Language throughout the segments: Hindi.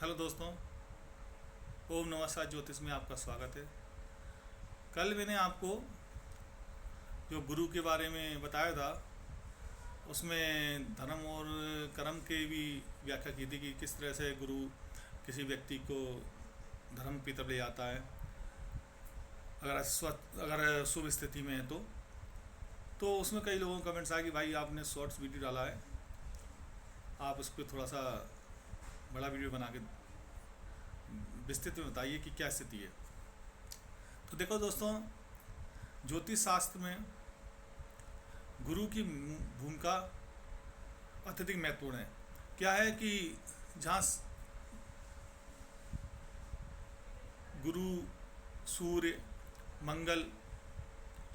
हेलो दोस्तों। ओम नमः शिवाय ज्योतिष में आपका स्वागत है। कल मैंने आपको जो गुरु के बारे में बताया था उसमें धर्म और कर्म की भी व्याख्या की थी कि किस तरह से गुरु किसी व्यक्ति को धर्म की तरफ ले जाता है अगर शुभ स्थिति में है तो उसमें कई लोगों का कमेंट्स आया कि भाई आपने शॉर्ट्स वीडियो डाला है, आप उस पर थोड़ा सा बड़ा वीडियो बना के विस्तृत में बताइए कि क्या स्थिति है। तो देखो दोस्तों, ज्योतिष शास्त्र में गुरु की भूमिका अत्यधिक महत्वपूर्ण है। क्या है कि जहाँ गुरु, सूर्य, मंगल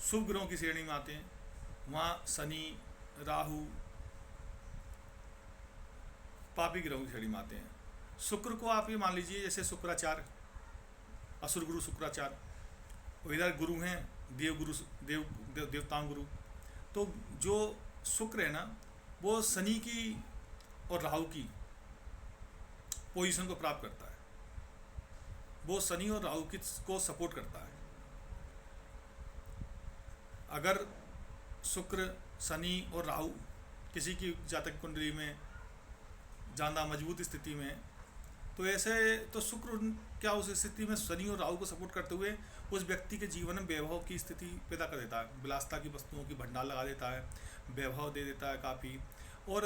शुभ ग्रहों की श्रेणी में आते हैं, वहाँ शनि, राहु पापी ग्रहों की श्रेणी में आते हैं। शुक्र को आप ये मान लीजिए जैसे शुक्राचार्य, असुर गुरु शुक्राचार्य, वो इधर गुरु हैं देव गुरु, देवताओं गुरु। तो जो शुक्र है ना, वो शनि की और राहु की पोजीशन को प्राप्त करता है, वो शनि और राहु की को सपोर्ट करता है। अगर शुक्र, शनि और राहु किसी की जातक कुंडली में ज़्यादा मजबूत स्थिति में है तो ऐसे तो शुक्र क्या उस स्थिति में शनि और राहु को सपोर्ट करते हुए उस व्यक्ति के जीवन में वैभव की स्थिति पैदा कर देता है, विलासता की वस्तुओं की भंडार लगा देता है, वैभव दे देता है काफ़ी, और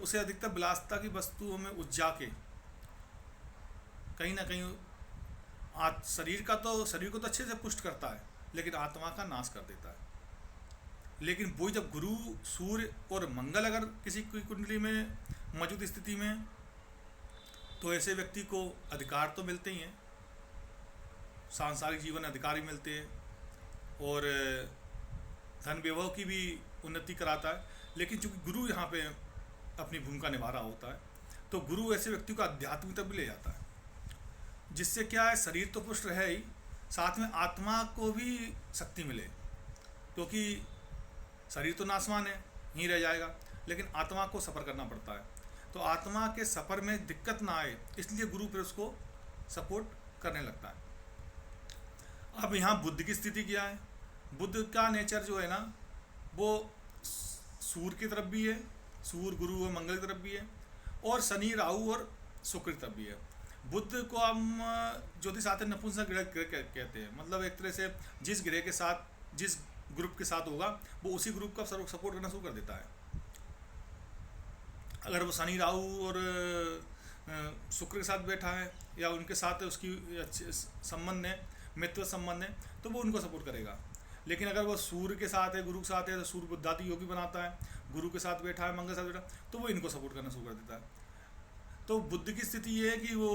उसे अधिकतर विलासता की वस्तुओं में उलझा के कहीं ना कहीं शरीर को तो अच्छे से पुष्ट करता है लेकिन आत्मा का नाश कर देता है। लेकिन वही जब गुरु, सूर्य और मंगल अगर किसी की कुंडली में मौजूद स्थिति में, तो ऐसे व्यक्ति को अधिकार तो मिलते ही हैं, सांसारिक जीवन अधिकारी मिलते हैं और धन वैभव की भी उन्नति कराता है। लेकिन चूंकि गुरु यहाँ पे अपनी भूमिका निभा रहा होता है तो गुरु ऐसे व्यक्ति को आध्यात्मिक तक भी ले जाता है, जिससे क्या है, शरीर तो पुष्ट रहे ही, साथ में आत्मा को भी शक्ति मिले, क्योंकि शरीर तो नाशवान है, यहीं रह जाएगा, लेकिन आत्मा को सफ़र करना पड़ता है। तो आत्मा के सफ़र में दिक्कत ना आए इसलिए गुरु फिर उसको सपोर्ट करने लगता है। अब यहाँ बुद्ध की स्थिति क्या है? बुद्ध का नेचर जो है ना, वो सूर्य की तरफ भी है, सूर्य गुरु और मंगल की तरफ भी है, और शनि, राहु और शुक्र की तरफ भी है। बुद्ध को हम ज्योतिष शास्त्र नपुंसक ग्रह कहते हैं, मतलब एक तरह से जिस ग्रह के साथ, जिस ग्रुप के साथ होगा वो उसी ग्रुप का सपोर्ट करना शुरू कर देता है। अगर वो शनि, राहु और शुक्र के साथ बैठा है या उनके साथ उसकी अच्छे संबंध है, मित्र संबंध है, तो वो उनको सपोर्ट करेगा। लेकिन अगर वो सूर्य के साथ है, गुरु के साथ है, तो सूर्य बुद्धादि योगी बनाता है, गुरु के साथ बैठा है, मंगल के साथ बैठा, तो वो इनको सपोर्ट करना शुरू कर देता है। तो बुद्ध की स्थिति ये है कि वो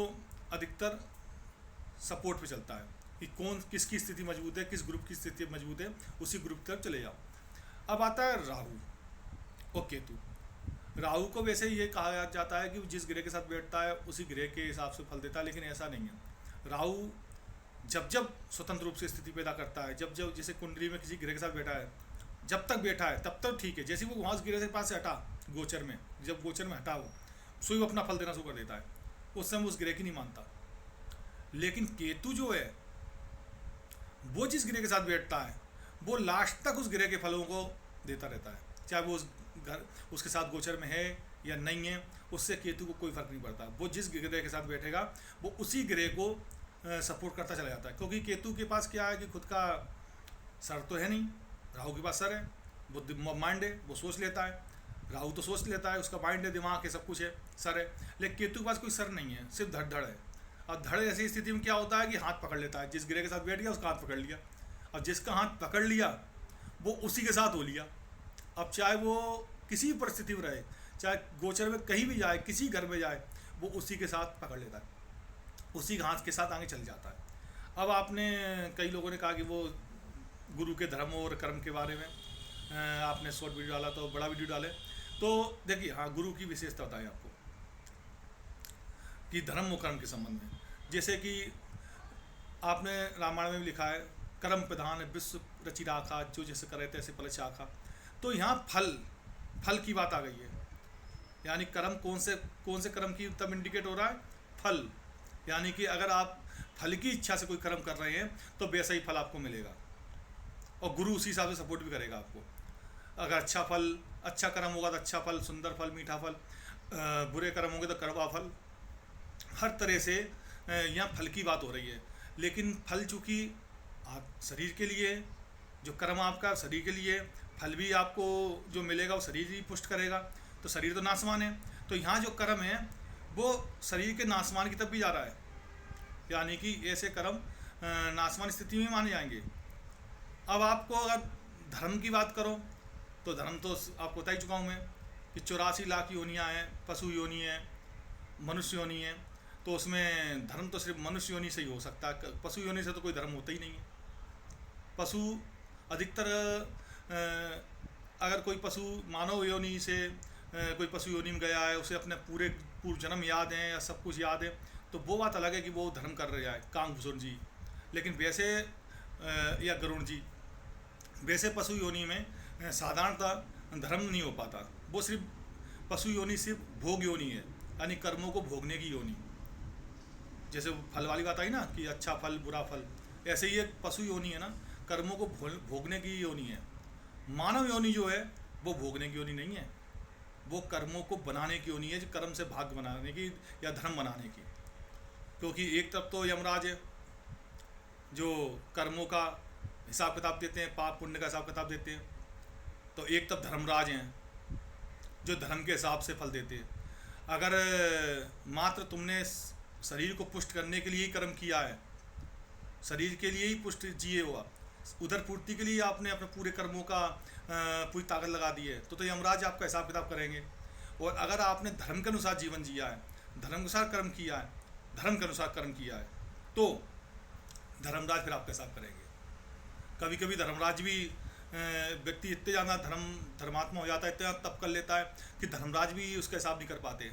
अधिकतर सपोर्ट पे चलता है कि कौन किसकी स्थिति मजबूत है, किस ग्रुप की स्थिति मजबूत है, उसी ग्रुप की तरफ चले जाओ। अब आता है राहु और केतु। राहु को वैसे ये कहा जाता है कि जिस ग्रह के साथ बैठता है उसी ग्रह के हिसाब से फल देता है, लेकिन ऐसा नहीं है। राहु जब जब स्वतंत्र रूप से स्थिति पैदा करता है, जब जब जैसे कुंडली में किसी ग्रह के साथ बैठा है, जब तक बैठा है तब तक ठीक है। जैसे वो वहाँ ग्रह के पास से हटा गोचर में, जब गोचर में हटा वो सोई वो अपना फल देना शुरू कर देता है, उस समय उस ग्रह की नहीं मानता। लेकिन केतु जो है वो जिस ग्रह के साथ बैठता है वो लास्ट तक उस ग्रह के फलों को देता रहता है, चाहे वो उसके साथ गोचर में है या नहीं है, उससे केतु को कोई फर्क नहीं पड़ता। वो जिस ग्रह के साथ बैठेगा वो उसी ग्रह को सपोर्ट करता चला जाता है, क्योंकि केतु के पास क्या है कि खुद का सर तो है नहीं, राहु के पास सर है, बुद्धि माइंड है, वो सोच लेता है। राहु तो सोच लेता है, उसका माइंड है, दिमाग है, सब कुछ है, सर है। लेकिन केतु के पास कोई सर नहीं है, सिर्फ धड़ है। अब धड़ ऐसी स्थिति में क्या होता है कि हाथ पकड़ लेता है, जिस ग्रह के साथ बैठ गया उसका हाथ पकड़ लिया, अब जिसका हाथ पकड़ लिया वो उसी के साथ हो लिया। अब चाहे वो किसी भी परिस्थिति में रहे, चाहे गोचर में कहीं भी जाए, किसी घर में जाए, वो उसी के साथ पकड़ लेता है, उसी हाथ के साथ आगे चल जाता है। अब आपने कई लोगों ने कहा कि वो गुरु के धर्म और कर्म के बारे में आपने शॉर्ट वीडियो डाला, तो बड़ा वीडियो डाले। तो देखिए, हाँ, गुरु की विशेषता बताएं आपको कि धर्म और कर्म के संबंध में। जैसे कि आपने रामायण में भी लिखा है, कर्म प्रधान विश्व रचि राखा, जो जैसे करे तैसे फल चाखा। तो यहाँ फल की बात आ गई है, यानी कर्म कौन से कर्म की तब इंडिकेट हो रहा है, फल यानी कि अगर आप फल की इच्छा से कोई कर्म कर रहे हैं तो वैसा ही फल आपको मिलेगा, और गुरु उसी हिसाब से सपोर्ट भी करेगा आपको। अगर अच्छा कर्म होगा तो अच्छा फल, सुंदर फल, मीठा फल, बुरे कर्म होंगे तो कड़वा फल। हर तरह से यहाँ फल की बात हो रही है। लेकिन फल चूँकि आप शरीर के लिए, जो कर्म आपका शरीर के लिए, फल भी आपको जो मिलेगा वो शरीर ही पुष्ट करेगा, तो शरीर तो नाशवान है। तो यहाँ जो कर्म है वो शरीर के नाशवान की तरफ भी जा रहा है, यानी कि ऐसे कर्म नाशवान स्थिति में माने जाएंगे। अब आपको अगर धर्म की बात करो तो धर्म तो आपको बता ही चुका हूँ मैं कि 84 लाख योनियाँ हैं, पशु योनि है, मनुष्य योनि है। तो उसमें धर्म तो सिर्फ मनुष्य योनि से ही हो सकता है, पशु योनि से तो कोई धर्म होता ही नहीं है। पशु अधिकतर अगर कोई पशु मानव योनि से कोई पशु योनि में गया है, उसे अपने पूर्व जन्म याद हैं या सब कुछ याद है, तो वो बात अलग है कि वो धर्म कर रहा है, कांगभूषण जी। लेकिन वैसे या गरुण जी, वैसे पशु योनि में साधारणतः धर्म नहीं हो पाता। वो सिर्फ पशु योनि सिर्फ भोग योनि है, यानी कर्मों को भोगने की योनि। जैसे फल वाली बात आई ना कि अच्छा फल बुरा फल, ऐसे ही एक पशु योनि है ना, कर्मों को भोगने की योनि है। मानव योनि जो है वो भोगने की योनि नहीं है, वो कर्मों को बनाने की योनि है, जो कर्म से भाग्य बनाने की या धर्म बनाने की। क्योंकि एक तरफ तो यमराज है जो कर्मों का हिसाब किताब देते हैं, पाप पुण्य का हिसाब किताब देते हैं, तो एक तरफ धर्मराज हैं जो धर्म के हिसाब से फल देते हैं। अगर मात्र तुमने शरीर को पुष्ट करने के लिए ही कर्म किया है, शरीर के लिए ही पुष्ट जिए हुआ, उधर पूर्ति के लिए आपने अपने पूरे कर्मों का पूरी ताकत लगा दी है, तो यमराज आपका हिसाब किताब करेंगे। और अगर आपने धर्म के अनुसार जीवन जिया है, धर्म के अनुसार कर्म किया है, धर्म के अनुसार कर्म किया है, तो धर्मराज फिर आपका हिसाब करेंगे। कभी कभी धर्मराज भी व्यक्ति इतने ज़्यादा धर्मात्मा हो जाता है, इतना तप कर लेता है कि धर्मराज भी उसका हिसाब नहीं कर पाते।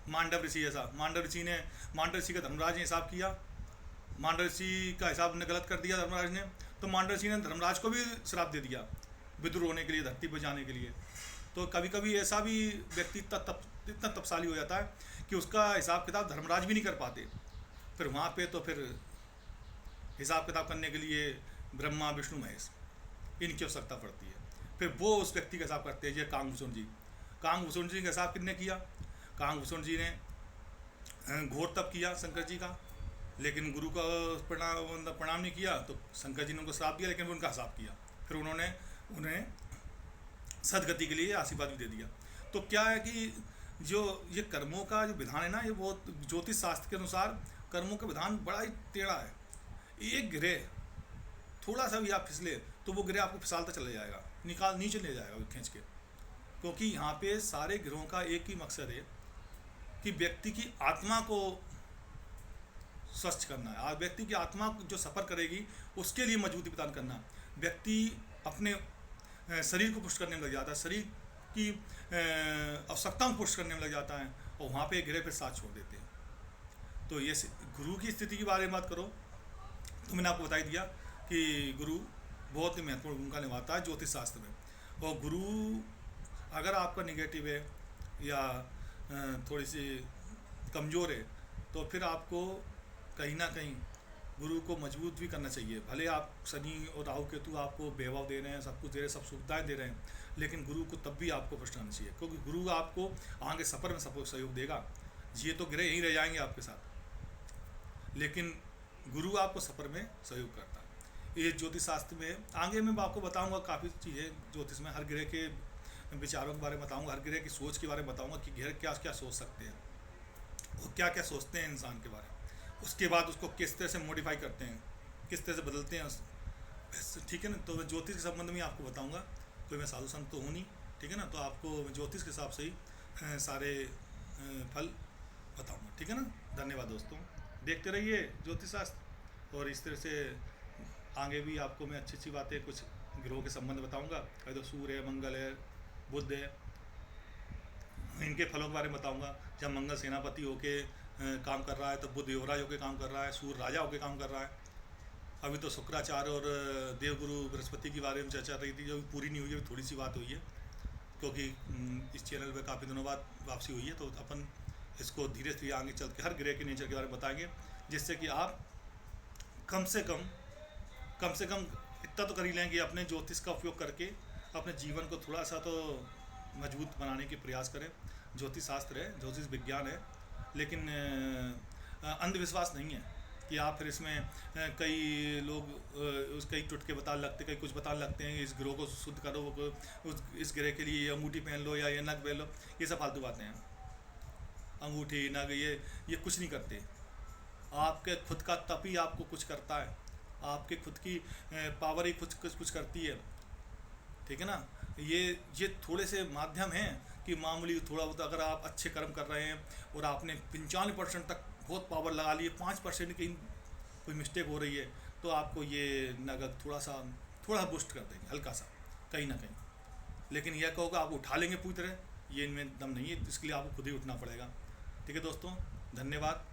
मांडव ऋषि ऐसा, मांडव ऋषि का धर्मराज ने हिसाब किया, मांडव ऋषि का हिसाब ने गलत कर दिया धर्मराज ने, तो मांडव ऋषि ने धर्मराज को भी श्राप दे दिया विदुर होने के लिए, धरती पर जाने के लिए। तो कभी कभी ऐसा भी व्यक्ति इतना तपशाली हो जाता है कि उसका हिसाब किताब धर्मराज भी नहीं कर पाते। फिर वहाँ पे तो फिर हिसाब किताब करने के लिए ब्रह्मा विष्णु महेश इनकी आवश्यकता पड़ती है। फिर वो उस व्यक्ति का हिसाब करते हैं। ये कांगभूषण जी, कांगभूषण जी का हिसाब किसने किया? कांगभूषण जी ने घोर तप किया शंकर जी का, लेकिन गुरु का प्रणाम नहीं किया, तो शंकर जी ने उनको श्राप दिया, लेकिन उनका हिसाब किया। फिर उन्होंने उन्हें सदगति के लिए आशीर्वाद भी दे दिया। तो क्या है कि जो ये कर्मों का जो विधान है ना, ये बहुत ज्योतिष शास्त्र के अनुसार कर्मों का विधान बड़ा ही टेढ़ा है। एक ग्रह थोड़ा सा भी आप फिसले तो वो ग्रह आपको फिसलता चला जाएगा, नीचे ले जाएगा खींच के। क्योंकि यहाँ पे सारे ग्रहों का एक ही मकसद है कि व्यक्ति की आत्मा को स्वस्थ करना है। व्यक्ति की आत्मा जो सफ़र करेगी उसके लिए मजबूती प्रदान करना। व्यक्ति अपने शरीर को पुष्ट करने में लग जाता है, शरीर की आवश्यकताओं को पुष्ट करने में लग जाता है, और वहाँ पे ग्रह पे साथ छोड़ देते हैं। तो ये गुरु की स्थिति के बारे में बात करो तो मैंने आपको बता ही दिया कि गुरु बहुत ही महत्वपूर्ण भूमिका निभाता है ज्योतिष शास्त्र में। और गुरु अगर आपका निगेटिव है या थोड़ी सी कमज़ोर है तो फिर आपको कहीं ना कहीं गुरु को मजबूत भी करना चाहिए। भले आप शनि और राहु केतु आपको वैभव दे रहे हैं, सब कुछ दे रहे हैं, सब सुविधाएं दे रहे हैं, लेकिन गुरु को तब भी आपको पुष्ट करना चाहिए, क्योंकि गुरु आपको आगे सफ़र में सहयोग देगा। ये तो ग्रह यहीं रह जाएंगे आपके साथ, लेकिन गुरु आपको सफ़र में सहयोग करता है। ये ज्योतिष शास्त्र में आगे मैं आपको बताऊंगा काफ़ी चीज़ें ज्योतिष में, हर ग्रह के विचारों के बारे में बताऊंगा, हर ग्रह की सोच के बारे में बताऊंगा कि ग्रह क्या क्या सोच सकते हैं, वो क्या क्या सोचते हैं इंसान के बारे में, उसके बाद उसको किस तरह से मॉडिफाई करते हैं, किस तरह से बदलते हैं, ठीक है ना। तो मैं ज्योतिष के संबंध में आपको बताऊँगा, कोई मैं साधु संत तो हूँ नहीं, ठीक है ना। तो आपको ज्योतिष के हिसाब से ही सारे फल बताऊँगा, ठीक है ना। धन्यवाद दोस्तों, देखते रहिए ज्योतिष शास्त्र, और इस तरह से आगे भी आपको मैं अच्छी अच्छी बातें कुछ ग्रहों के संबंध बताऊंगा। कहीं तो सूर्य है, मंगल है, बुध है, इनके फलों के बारे में बताऊंगा। जब मंगल सेनापति होके काम कर रहा है तो बुध युवराज होके काम कर रहा है, सूर्य राजा होके काम कर रहा है। अभी तो शुक्राचार्य और देवगुरु बृहस्पति के बारे में चर्चा रही थी, जो पूरी नहीं हुई है, थोड़ी सी बात हुई है, क्योंकि इस चैनल पर काफ़ी दिनों बाद वापसी हुई है, तो अपन इसको धीरे धीरे आगे चल के हर ग्रह के नेचर के बारे में बताएंगे, जिससे कि आप कम से कम इतना तो कर ही लें कि अपने ज्योतिष का उपयोग करके अपने जीवन को थोड़ा सा तो मजबूत बनाने की प्रयास करें। ज्योतिष शास्त्र है, ज्योतिष विज्ञान है, लेकिन अंधविश्वास नहीं है कि आप फिर इसमें कई लोग कई टुटके बताने लगते, कई कुछ बताने लगते हैं इस ग्रह को शुद्ध करो, इस ग्रह के लिए अंगूठी पहन लो या ये नग पहन लो। ये सब फालतू बातें हैं। अंगूठी नग ये कुछ नहीं करते। आपके खुद का तप ही आपको कुछ करता है, आपके खुद की पावर ही कुछ करती है, ठीक है ना। ये थोड़े से माध्यम हैं कि मामूली थोड़ा बहुत अगर आप अच्छे कर्म कर रहे हैं और आपने 95% तक बहुत पावर लगा ली है, 5% की कोई मिस्टेक हो रही है, तो आपको ये नगद थोड़ा बूस्ट कर देंगे, हल्का सा कहीं ना कहीं। लेकिन यह कहोगे आप उठा लेंगे पूरी तरह, ये इनमें दम नहीं है, इसके लिए आपको खुद ही उठना पड़ेगा। ठीक है दोस्तों, धन्यवाद।